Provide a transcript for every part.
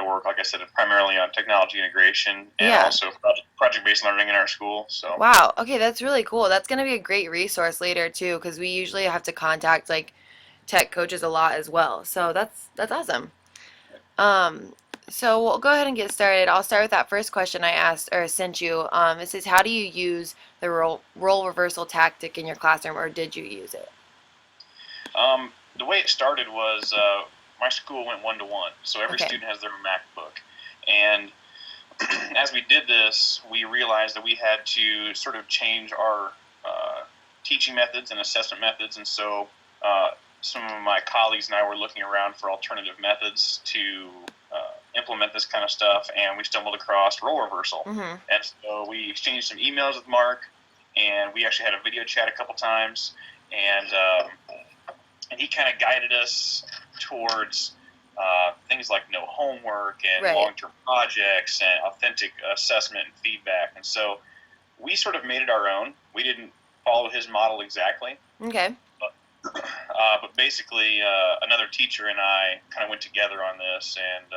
work, like I said, primarily on technology integration and Yeah. also project-based learning in our school. So, Wow. Okay, that's really cool. That's going to be a great resource later too, because we usually have to contact like tech coaches a lot as well. So that's awesome. Um, so we'll go ahead and get started. I'll start with that first question I asked or sent you. It says, how do you use the role reversal tactic in your classroom, or did you use it? the way it started was my school went one-to-one, so every Okay. student has their own MacBook, and as we did this, we realized that we had to sort of change our teaching methods and assessment methods, and so some of my colleagues and I were looking around for alternative methods to implement this kind of stuff, and we stumbled across role reversal. Mm-hmm. And so we exchanged some emails with Mark, and we actually had a video chat a couple times, and and he kind of guided us towards things like no homework and Right. long-term projects and authentic assessment and feedback. And so we sort of made it our own. We didn't follow his model exactly, Okay. but basically another teacher and I kind of went together on this, and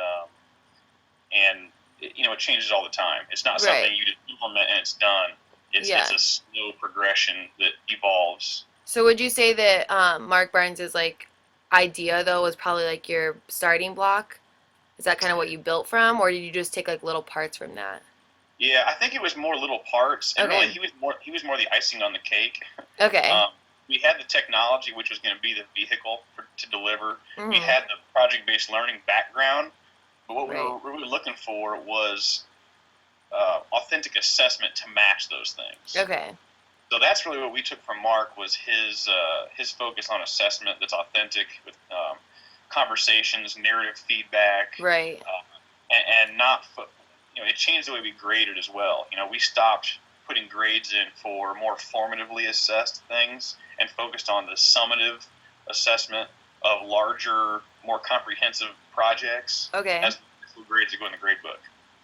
it changes all the time. It's not something Right. you just implement and it's done. It's Yeah. a slow progression that evolves. So would you say that Mark Barnes' like idea though was probably like your starting block? Is that kind of what you built from, or did you just take like little parts from that? Yeah, I think it was more little parts, and really Okay. he was more the icing on the cake. Okay. Um, we had the technology, which was going to be the vehicle to deliver. We Mm-hmm. had the project-based learning background, but what we Right. were really looking for was authentic assessment to match those things. Okay. So that's really what we took from Mark was his focus on assessment that's authentic with conversations, narrative feedback, Right. and not it changed the way we graded as well. We stopped putting grades in for more formatively assessed things and focused on the summative assessment of larger, more comprehensive projects Okay. as the grades that go in the grade book.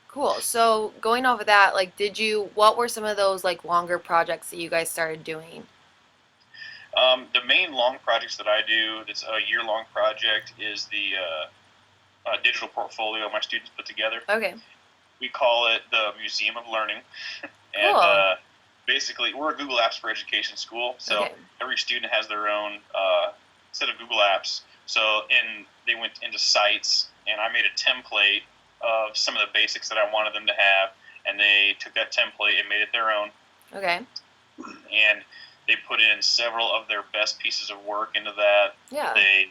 Cool. So going off of that, like, what were some of those like longer projects that you guys started doing? The main long projects that I do, that's a year-long project, is the digital portfolio my students put together. Okay. We call it the Museum of Learning, and Cool. basically we're a Google Apps for Education school, so Okay. every student has their own set of Google Apps. So they went into sites, and I made a template of some of the basics that I wanted them to have, and they took that template and made it their own, Okay. and they put in several of their best pieces of work into that. Yeah. They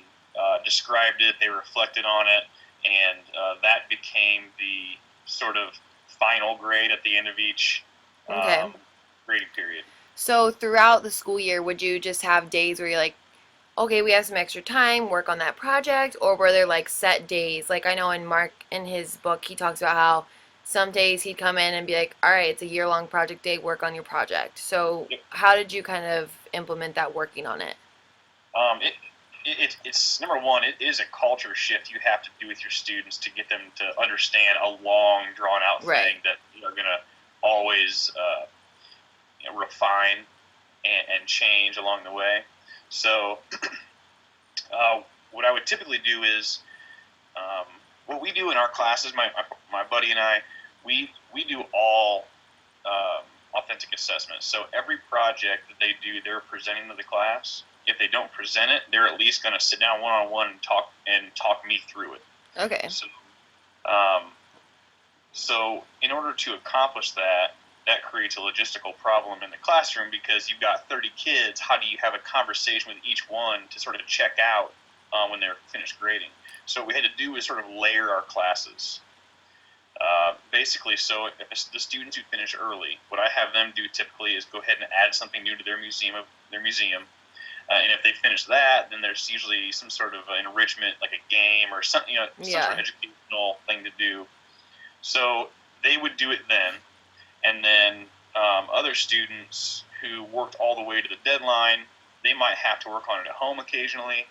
described it, they reflected on it, and that became the sort of final grade at the end of each Okay. grading period. So throughout the school year, would you just have days where you're like, okay, we have some extra time, work on that project, or were there like set days? Like I know in Mark in his book, he talks about how some days he'd come in and be like, all right, it's a year-long project day, work on your project. So Yep. how did you kind of implement that working on it? Um, it, it's number one. It is a culture shift you have to do with your students to get them to understand a long, drawn out Right. thing that are going to always refine and change along the way. So, what I would typically do is um, what we do in our classes. My buddy and I, we do all authentic assessments. So every project that they do, they're presenting to the class. If they don't present it, they're at least going to sit down one on one and talk me through it. Okay. So, um, so in order to accomplish that, that creates a logistical problem in the classroom because you've got 30 kids. How do you have a conversation with each one to sort of check out when they're finished grading? So what we had to do is sort of layer our classes. Basically, so if the students who finish early, what I have them do typically is go ahead and add something new to their museum. And if they finish that, then there's usually some sort of enrichment, like a game or something, some sort of Yeah. educational thing to do. So they would do it then, and then other students who worked all the way to the deadline, they might have to work on it at home occasionally.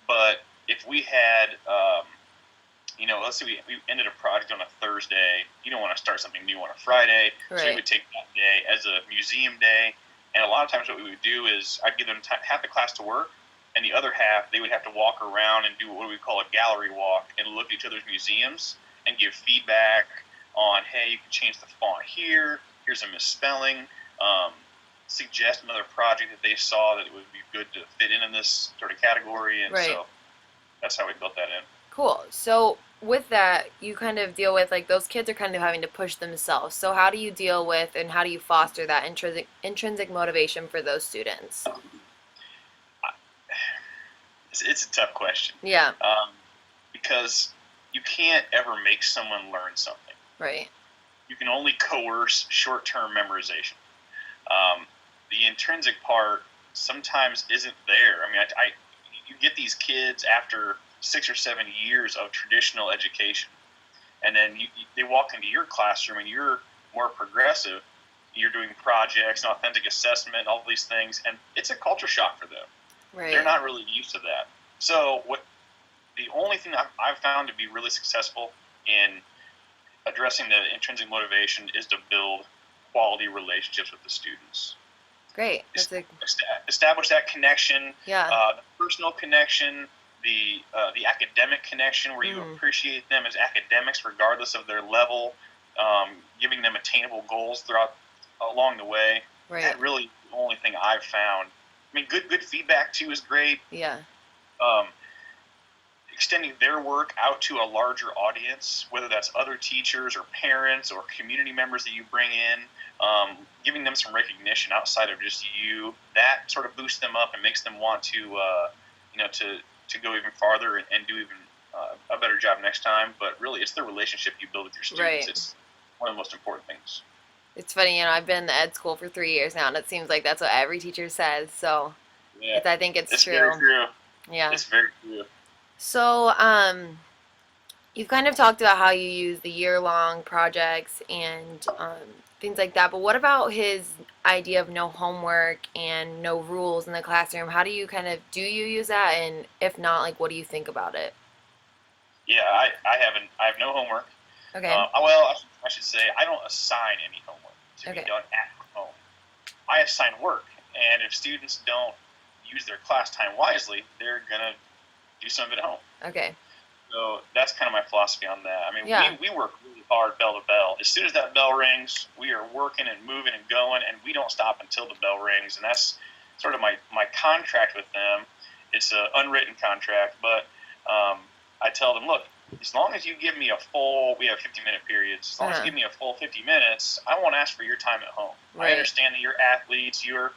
But if we had, let's say we ended a project on a Thursday, you don't want to start something new on a Friday, so we Right. would take that day as a museum day. And a lot of times what we would do is I'd give them half the class to work, and the other half they would have to walk around and do what we call a gallery walk and look at each other's museums and give feedback on, hey, you can change the font here. Here's a misspelling. Suggest another project that they saw that it would be good to fit in this sort of category, and Right. so that's how we built that in. Cool. So with that, you kind of deal with like those kids are kind of having to push themselves. So how do you deal with and how do you foster that intrinsic motivation for those students? It's a tough question. Yeah. Because you can't ever make someone learn something. Right. You can only coerce short-term memorization. The intrinsic part sometimes isn't there. I mean, you get these kids after 6 or 7 years of traditional education, and then they walk into your classroom and you're more progressive. You're doing projects and authentic assessment, all these things, and it's a culture shock for them. Right. They're not really used to that. So the only thing I've found to be really successful in addressing the intrinsic motivation is to build quality relationships with the students. Great. Establish that connection, yeah. The personal connection, the academic connection where you appreciate them as academics regardless of their level, giving them attainable goals along the way. Right. That really is the only thing I've found. I mean, good feedback too is great. Yeah. Extending their work out to a larger audience, whether that's other teachers or parents or community members that you bring in, giving them some recognition outside of just you, that sort of boosts them up and makes them want to go even farther and do even a better job next time. But really, it's the relationship you build with your students. Right. It's one of the most important things. It's funny, I've been in the ed school for 3 years now, and it seems like that's what every teacher says. So, yeah, I think it's true. Very true. Yeah. It's very true. So, you've kind of talked about how you use the year-long projects and things like that, but what about his idea of no homework and no rules in the classroom? How do you do you use that, and if not, like, what do you think about it? Yeah, I have no homework. Okay. Well, I should say I don't assign any homework to be done at home. I assign work, and if students don't use their class time wisely, they're gonna do some of it at home. Okay. So that's kind of my philosophy on that. I mean, yeah. we work really hard bell to bell. As soon as that bell rings, we are working and moving and going, and we don't stop until the bell rings. And that's sort of my contract with them. It's an unwritten contract, but I tell them, look, as long as you give me we have 50-minute periods, as long as you give me a full 50 minutes, I won't ask for your time at home. Right. I understand that you're athletes, you're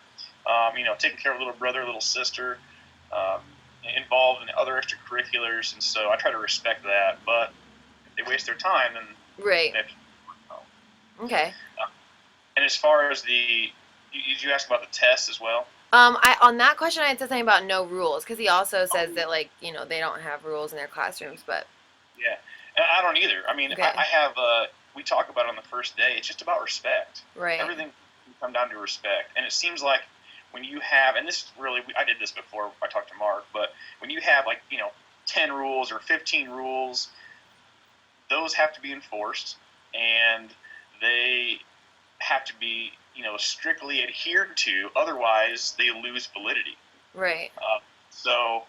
taking care of a little brother, little sister, involved in other extracurriculars, and so I try to respect that. But if they waste their time, then right. They have to, okay. And as far as did you ask about the tests as well? On that question, I had said something about no rules, because he also says that, like, they don't have rules in their classrooms, but. Yeah, and I don't either. I mean, I have, we talk about it on the first day, it's just about respect. Right. Everything can come down to respect. And it seems like when you have, and this really, I did this before I talked to Mark, but when you have 10 rules or 15 rules, those have to be enforced, and they have to be strictly adhered to, otherwise they lose validity. Right. So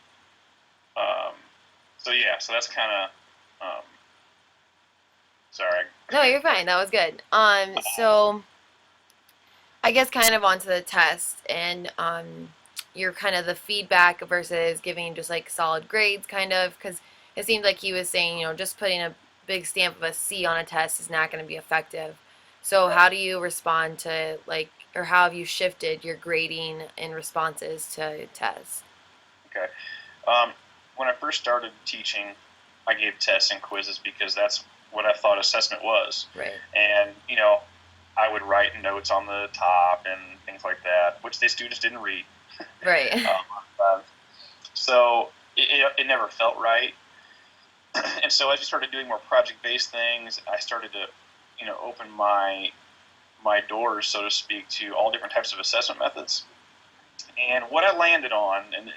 that's kind of sorry. No, you're fine. That was good. So I guess kind of onto the test and your kind of the feedback versus giving just like solid grades, kind of, because it seemed like he was saying, just putting a big stamp of a C on a test is not going to be effective. So how do you respond to, like, or how have you shifted your grading and responses to tests? Okay. When I first started teaching, I gave tests and quizzes because that's what I thought assessment was. Right. And, I would write notes on the top and things like that, which the students didn't read. Right. So it never felt right. And so as I started doing more project-based things, I started to, open my doors, so to speak, to all different types of assessment methods. And what I landed on, and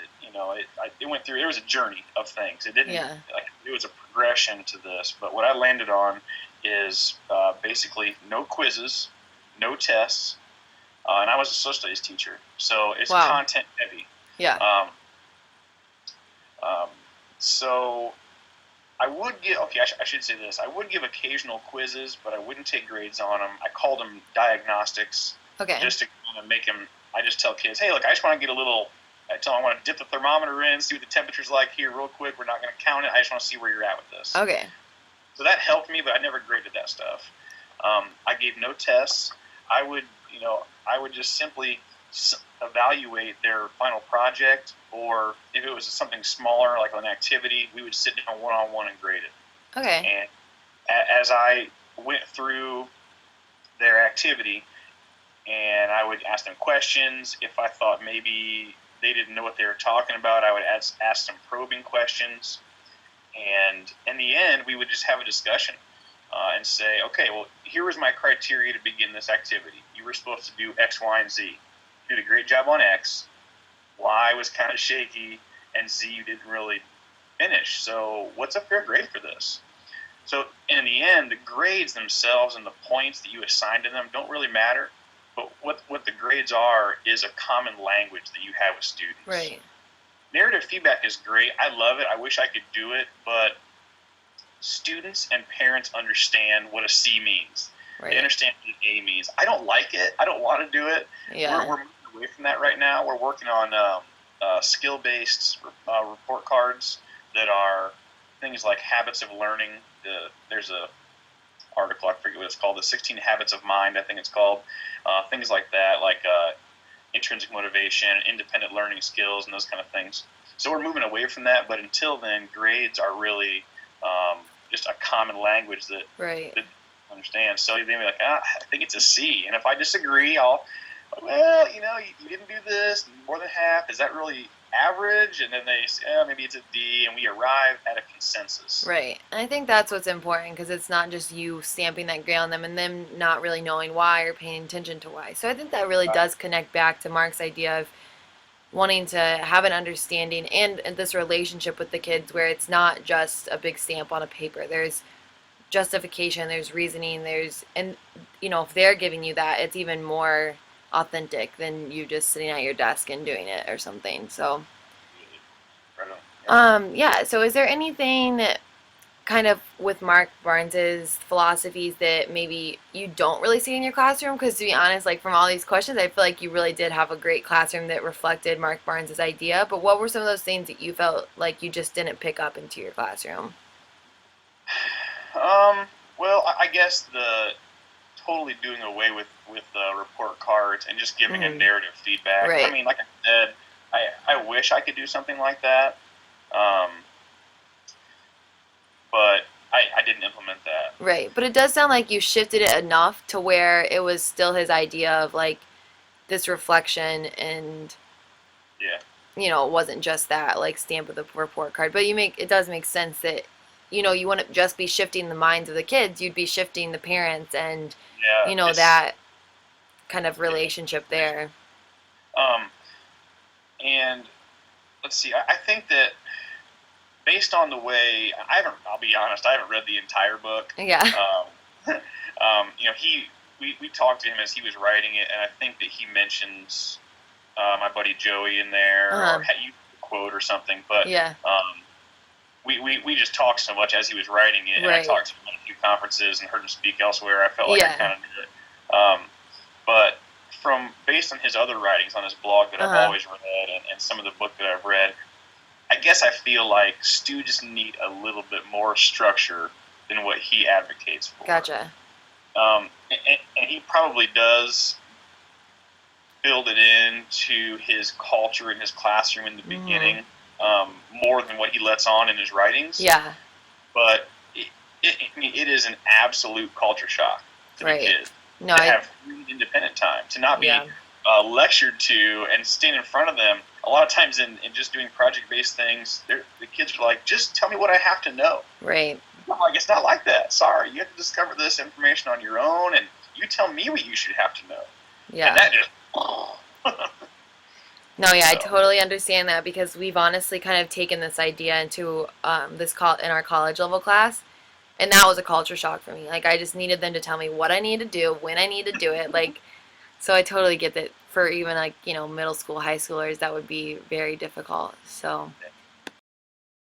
it went through. There was a journey of things. It didn't. Yeah. It was a progression to this. But what I landed on is basically no quizzes, no tests, and I was a social studies teacher, so it's content heavy. Yeah. So I would give, okay, I should say this. I would give occasional quizzes, but I wouldn't take grades on them. I called them diagnostics, Okay. just to kind of make them. I just tell kids, hey, look, I just want to get a little. I tell them I want to dip the thermometer in, see what the temperature's like here real quick. We're not going to count it. I just want to see where you're at with this. Okay. So that helped me, but I never graded that stuff. I gave no tests. I would, I would just simply evaluate their final project, or if it was something smaller, like an activity, we would sit down one-on-one and grade it. Okay. And as I went through their activity, and I would ask them questions. If I thought maybe they didn't know what they were talking about, I would ask some probing questions. And in the end, we would just have a discussion and say, okay, well, here was my criteria to begin this activity. You were supposed to do X, Y, and Z. You did a great job on X. Y was kind of shaky, and Z you didn't really finish. So what's a fair grade for this? So in the end, the grades themselves and the points that you assign to them don't really matter. But what the grades are is a common language that you have with students. Right. Narrative feedback is great. I love it. I wish I could do it, but students and parents understand what a C means. Right. They understand what an A means. I don't like it. I don't want to do it. Yeah. We're moving away from that right now. We're working on skill-based report cards that are things like habits of learning. There's a article, I forget what it's called, the 16 Habits of Mind, I think it's called. Things like that, like intrinsic motivation, independent learning skills, and those kind of things. So we're moving away from that, but until then, grades are really just a common language that, right. that understand. So they may be like, I think it's a C. And if I disagree, well, you didn't do this, more than half. Is that really average? And then they say, maybe it's a D, and we arrive at a consensus. Right. And I think that's what's important, because it's not just you stamping that grade on them and them not really knowing why or paying attention to why. So I think that really does connect back to Mark's idea of wanting to have an understanding and this relationship with the kids where it's not just a big stamp on a paper. There's justification, there's reasoning, and if they're giving you that, it's even more authentic than you just sitting at your desk and doing it or something. So yeah, so is there anything kind of with Mark Barnes's philosophies that maybe you don't really see in your classroom? Because to be honest, like from all these questions, I feel like you really did have a great classroom that reflected Mark Barnes's idea. But what were some of those things that you felt like you just didn't pick up into your classroom? Well, I guess the totally doing away with report cards and just giving a narrative feedback. Right. I mean, like I said, I wish I could do something like that, but I didn't implement that. Right, but it does sound like you shifted it enough to where it was still his idea of like this reflection, and Yeah. it wasn't just that like stamp of the report card. But it does make sense that you wouldn't just be shifting the minds of the kids, you'd be shifting the parents and Yeah, that kind of relationship there. And let's see, I think that based on the way I'll be honest, I haven't read the entire book. Yeah. We talked to him as he was writing it, and I think that he mentions my buddy Joey in there, or had you quote or something. But yeah. We just talked so much as he was writing it, and I talked to him at a few conferences and heard him speak elsewhere. I felt like I kind of knew it. But based on his other writings on his blog that I've always read, and some of the book that I've read, I guess I feel like students need a little bit more structure than what he advocates for. Gotcha. And he probably does build it into his culture in his classroom in the beginning, more than what he lets on in his writings. Yeah. But it is an absolute culture shock to the kids. No, to have independent time, to not be lectured to and stand in front of them. A lot of times in just doing project-based things, the kids are like, just tell me what I have to know. Right. I'm like, it's not like that. Sorry, you have to discover this information on your own, and you tell me what you should have to know. Yeah. And that just... No, yeah, I totally understand that, because we've honestly kind of taken this idea into in our college level class, and that was a culture shock for me. Like, I just needed them to tell me what I need to do, when I need to do it. Like, so I totally get that for even like middle school, high schoolers, that would be very difficult. So. Yeah.